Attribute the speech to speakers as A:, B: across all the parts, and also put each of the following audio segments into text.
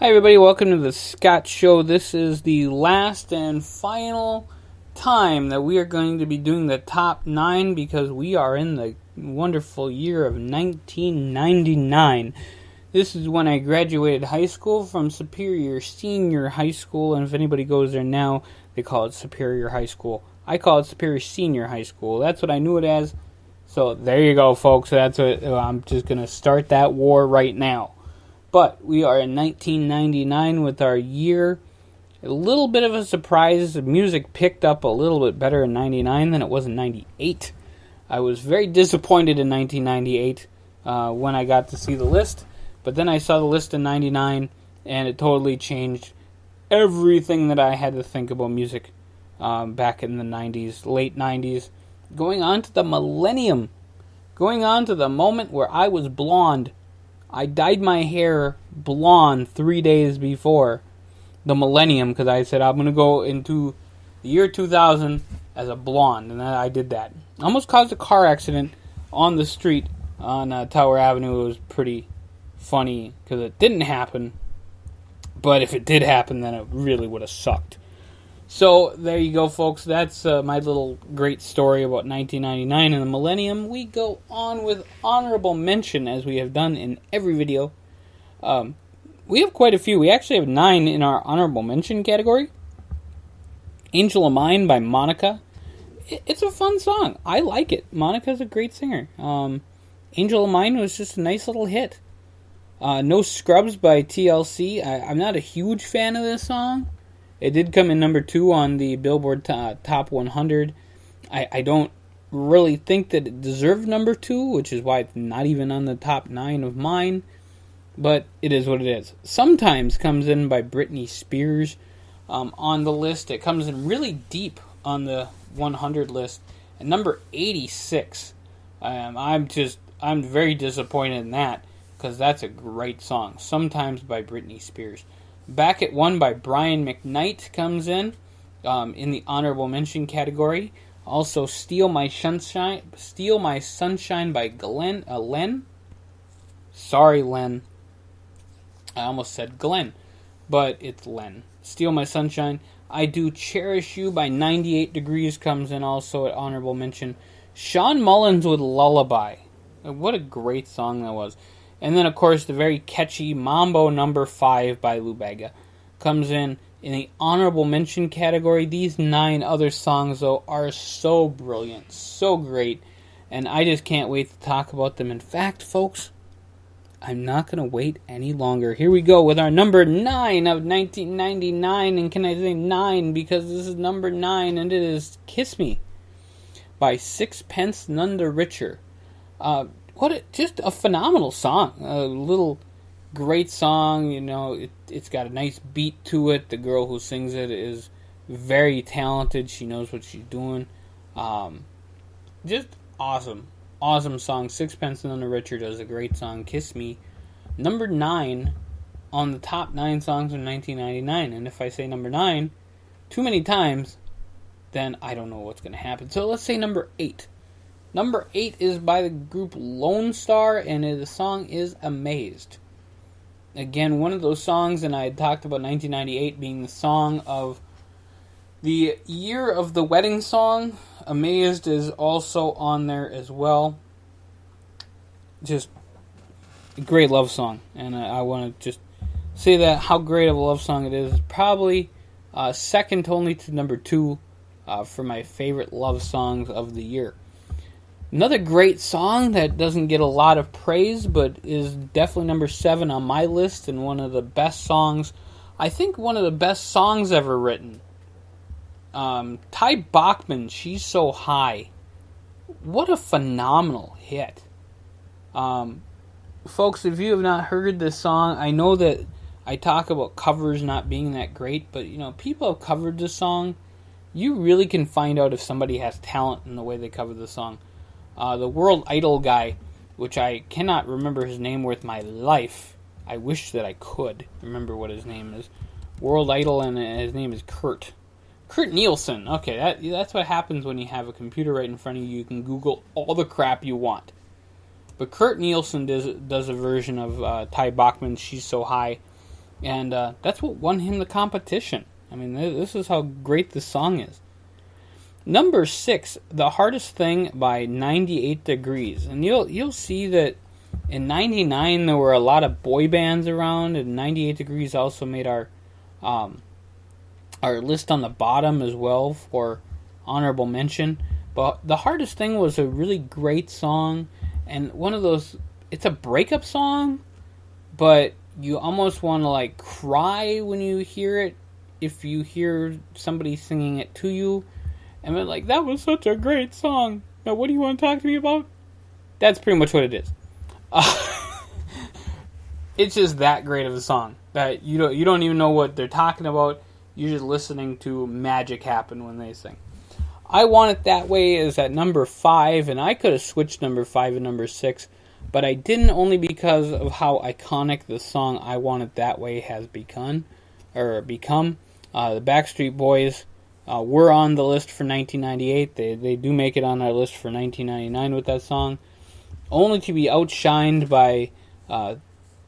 A: Hi everybody, welcome to the Scott Show. This is the last and final time that we are going to be doing the top 9 because we are in the wonderful year of 1999. This is when I graduated high school from Superior Senior High School, and if anybody goes there now, they call it Superior High School. I call it Superior Senior High School. That's what I knew it as. So there you go, folks. That's what I'm just going to start that war right now. But we are in 1999 with our year. A little bit of a surprise. The music picked up a little bit better in 99 than it was in 98. I was very disappointed in 1998 when I got to see the list. But then I saw the list in 99 and it totally changed everything that I had to think about music back in the 90s, late 90s. Going on to the millennium. Going on to the moment where I was blonde. I dyed my hair blonde 3 days before the millennium because I said I'm going to go into the year 2000 as a blonde, and I did that. Almost caused a car accident on the street on Tower Avenue. It was pretty funny because it didn't happen, but if it did happen, then it really would have sucked. So there you go, folks. That's my little great story about 1999 and the millennium. We go on with honorable mention, as we have done in every video. We have quite a few. We actually have 9 in our honorable mention category. Angel of Mine by Monica. It's a fun song. I like it. Monica's a great singer. Angel of Mine was just a nice little hit. No Scrubs by TLC. I'm not a huge fan of this song. It did come in number 2 on the Billboard Top 100. I don't really think that it deserved number 2, which is why it's not even on the top 9 of mine. But it is what it is. Sometimes comes in by Britney Spears on the list. It comes in really deep on the 100 list. At number 86. I'm very disappointed in that because that's a great song. Sometimes by Britney Spears. Back at 1 by Brian McKnight comes in the honorable mention category. Also, Steal My Sunshine by Len. Sorry, Len. I almost said Glenn, but it's Len. Steal My Sunshine. I Do Cherish You by 98 Degrees comes in also at honorable mention. Sean Mullins with Lullaby. What a great song that was. And then, of course, the very catchy Mambo Number 5 by Lou Bega comes in the honorable mention category. These 9 other songs, though, are so brilliant, so great, and I just can't wait to talk about them. In fact, folks, I'm not going to wait any longer. Here we go with our number 9 of 1999, and can I say 9 because this is number 9, and it is Kiss Me by Sixpence None the Richer. Just a phenomenal song. A little great song, you know, it's got a nice beat to it. The girl who sings it is very talented. She knows what she's doing. Just awesome. Awesome song. Sixpence None the Richer does a great song. Kiss Me. Number 9 on the top 9 songs of 1999. And if I say number 9 too many times, then I don't know what's going to happen. So let's say number 8. Number 8 is by the group Lone Star, and the song is Amazed. Again, one of those songs, and I had talked about 1998 being the song of the year of the wedding song. Amazed is also on there as well. Just a great love song, and I want to just say that how great of a love song it is. Probably second only to number 2 for my favorite love songs of the year. Another great song that doesn't get a lot of praise, but is definitely number 7 on my list, and one of the best songs, I think one of the best songs ever written. Ty Bachman, She's So High. What a phenomenal hit. Folks, if you have not heard this song, I know that I talk about covers not being that great, but you know, people have covered this song. You really can find out if somebody has talent in the way they cover the song. The World Idol guy, which I cannot remember his name worth my life. I wish that I could remember what his name is. World Idol, and his name is Kurt Nielsen. Okay, that's what happens when you have a computer right in front of you. You can Google all the crap you want. But Kurt Nielsen does a version of Ty Bachman's She's So High. And that's what won him the competition. I mean, this is how great this song is. Number 6, The Hardest Thing by 98 Degrees. And you'll see that in 99 there were a lot of boy bands around, and 98 Degrees also made our list on the bottom as well for honorable mention. But The Hardest Thing was a really great song, and one of those, it's a breakup song, but you almost want to like cry when you hear it if you hear somebody singing it to you. And they're like, that was such a great song. Now what do you want to talk to me about? That's pretty much what it is. It's just that great of a song that you don't even know what they're talking about. You're just listening to magic happen when they sing. I Want It That Way is at number 5, and I could have switched number 5 and number 6, but I didn't, only because of how iconic the song I Want It That Way has become. The Backstreet Boys were on the list for 1998. They do make it on our list for 1999 with that song, only to be outshined by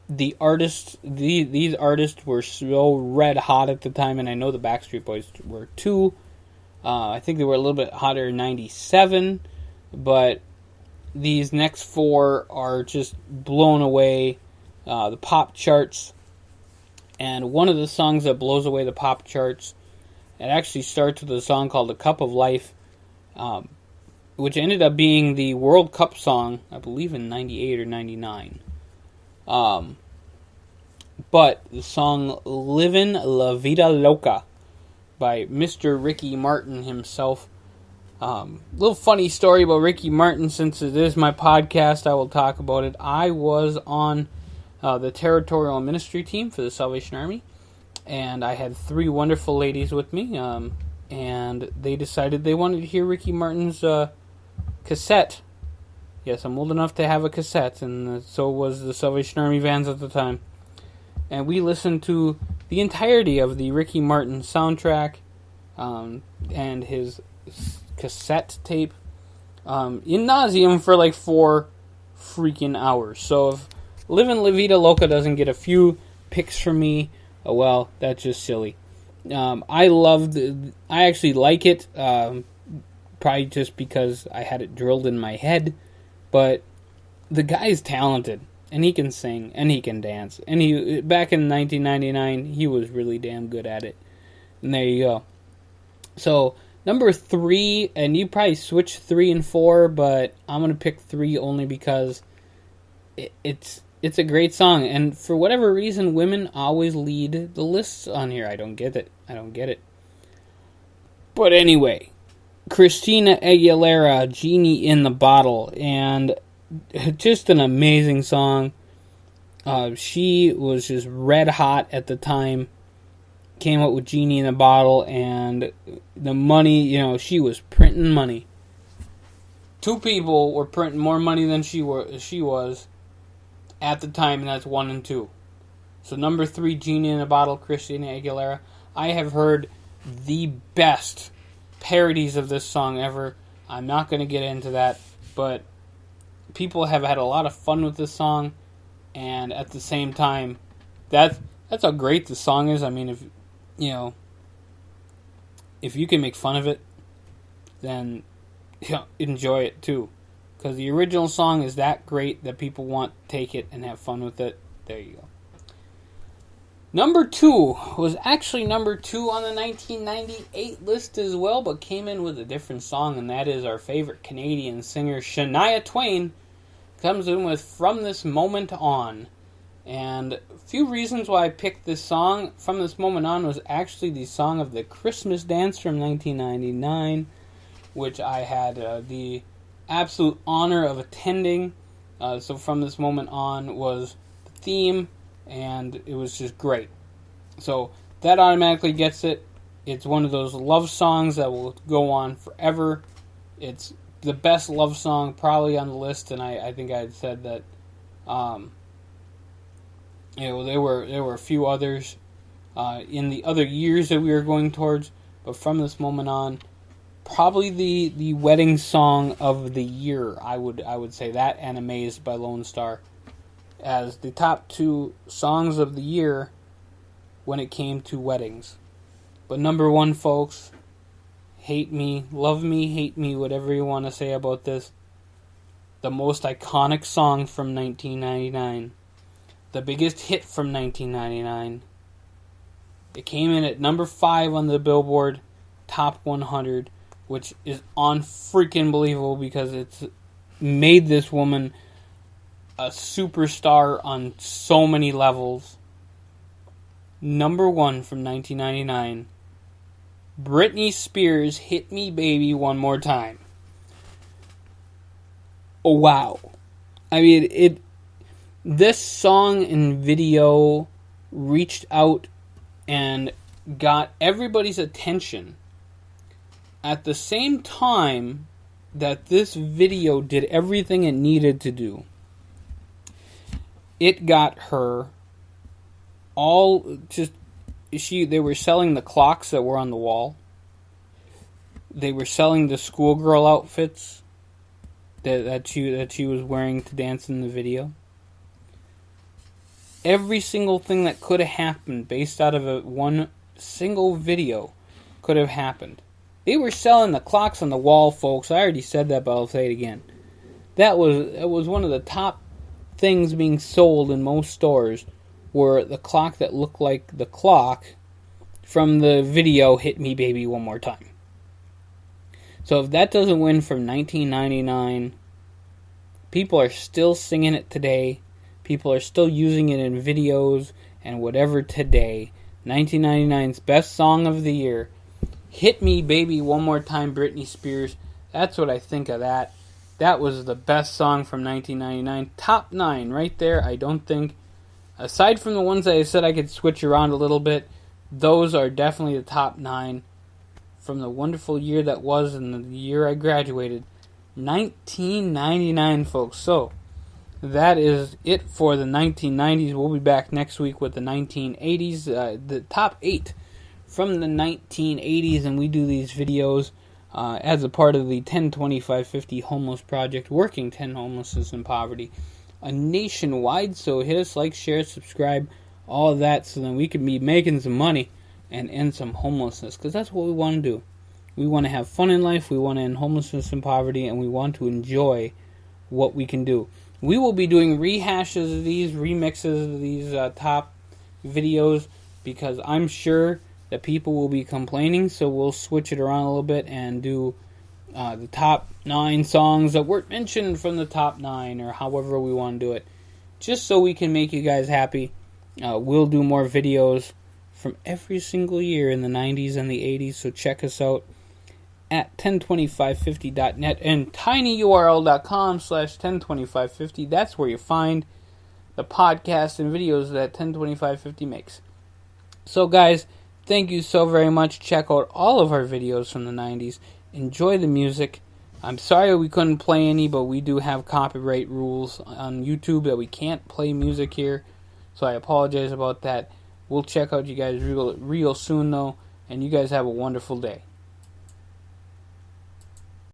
A: the artists. These artists were so red hot at the time, and I know the Backstreet Boys were too. I think they were a little bit hotter in 97, but these next 4 are just blown away the pop charts. And one of the songs that blows away the pop charts, it actually starts with a song called "A Cup of Life," which ended up being the World Cup song, I believe in 98 or 99. But the song "Livin' La Vida Loca" by Mr. Ricky Martin himself. Little funny story about Ricky Martin, since it is my podcast, I will talk about it. I was on the territorial ministry team for the Salvation Army, and I had 3 wonderful ladies with me, and they decided they wanted to hear Ricky Martin's cassette. Yes, I'm old enough to have a cassette, and so was the Salvation Army vans at the time. And we listened to the entirety of the Ricky Martin soundtrack and his cassette tape in nauseam for like 4 freaking hours. So if Livin' La Vida Loca doesn't get a few picks from me, well, that's just silly. I actually like it, probably just because I had it drilled in my head, but the guy's talented. And he can sing, and he can dance. And back in 1999, he was really damn good at it. And there you go. So, number 3, and you probably switch 3 and 4, but I'm going to pick 3 only because it's a great song. And for whatever reason, women always lead the lists on here. I don't get it. But anyway, Christina Aguilera, Genie in the Bottle. And just an amazing song. She was just red hot at the time. Came up with Genie in a Bottle, and the money, she was printing money. 2 people were printing more money than she was at the time, and that's 1 and 2. So number 3, Genie in a Bottle, Christina Aguilera. I have heard the best parodies of this song ever. I'm not going to get into that, but people have had a lot of fun with this song, and at the same time, that's how great the song is. I mean, if you can make fun of it, then enjoy it too, because the original song is that great that people want to take it and have fun with it. There you go. Number 2 was actually number 2 on the 1998 list as well, but came in with a different song, and that is our favorite Canadian singer, Shania Twain, comes in with From This Moment On. And a few reasons why I picked this song, From This Moment On, was actually the song of the Christmas dance from 1999, which I had the absolute honor of attending. So From This Moment On was the theme, and it was just great. So that automatically gets it. It's one of those love songs that will go on forever. It's the best love song probably on the list, and I think I had said that there were a few others in the other years that we were going towards, but From This Moment On, probably the wedding song of the year. I would say that, and Amazed by Lone Star as the top 2 songs of the year. when it came to weddings. But number one, folks, hate me, love me, hate me, whatever you want to say about this, the most iconic song from 1999, the biggest hit from 1999. It came in at number 5 on the Billboard Top 100, which is unfreaking believable because it's made this woman a superstar on so many levels. Number 1 from 1999, Britney Spears, Hit Me Baby One More Time. Oh, wow. I mean, this song and video reached out and got everybody's attention at the same time that this video did everything it needed to do. It got her they were selling the clocks that were on the wall. They were selling the schoolgirl outfits that she was wearing to dance in the video. Every single thing that could have happened based out of one single video could have happened. They were selling the clocks on the wall, folks. I already said that, but I'll say it again. That was one of the top things being sold in most stores, were the clock that looked like the clock from the video Hit Me Baby One More Time. So if that doesn't win from 1999, people are still singing it today. People are still using it in videos and whatever today. 1999's best song of the year. Hit Me Baby One More Time, Britney Spears. That's what I think of that. That was the best song from 1999. Top 9 right there. I don't think, aside from the ones that I said I could switch around a little bit, those are definitely the top 9 from the wonderful year that was and the year I graduated. 1999, folks. So, that is it for the 1990s. We'll be back next week with the 1980s, the top 8 from the 1980s, and we do these videos as a part of the 10-25-50 Homeless Project, working 10 homelessness and poverty nationwide. So hit us, like, share, subscribe, all of that, so then we can be making some money and end some homelessness, because that's what we want to do. We want to have fun in life, we want to end homelessness and poverty, and we want to enjoy what we can do. We will be doing rehashes of these, remixes of these top videos, because I'm sure that people will be complaining, so we'll switch it around a little bit and do the top 9 songs that weren't mentioned from the top 9, or however we want to do it, just so we can make you guys happy. We'll do more videos from every single year in the 90s and the 80s, so check us out at 102550.net and tinyurl.com/102550. That's where you find the podcast and videos that 102550 makes. So guys, thank you so very much. Check out all of our videos from the 90s. Enjoy the music. I'm sorry we couldn't play any, but we do have copyright rules on YouTube that we can't play music here, so I apologize about that. We'll check out you guys real soon though, and you guys have a wonderful day.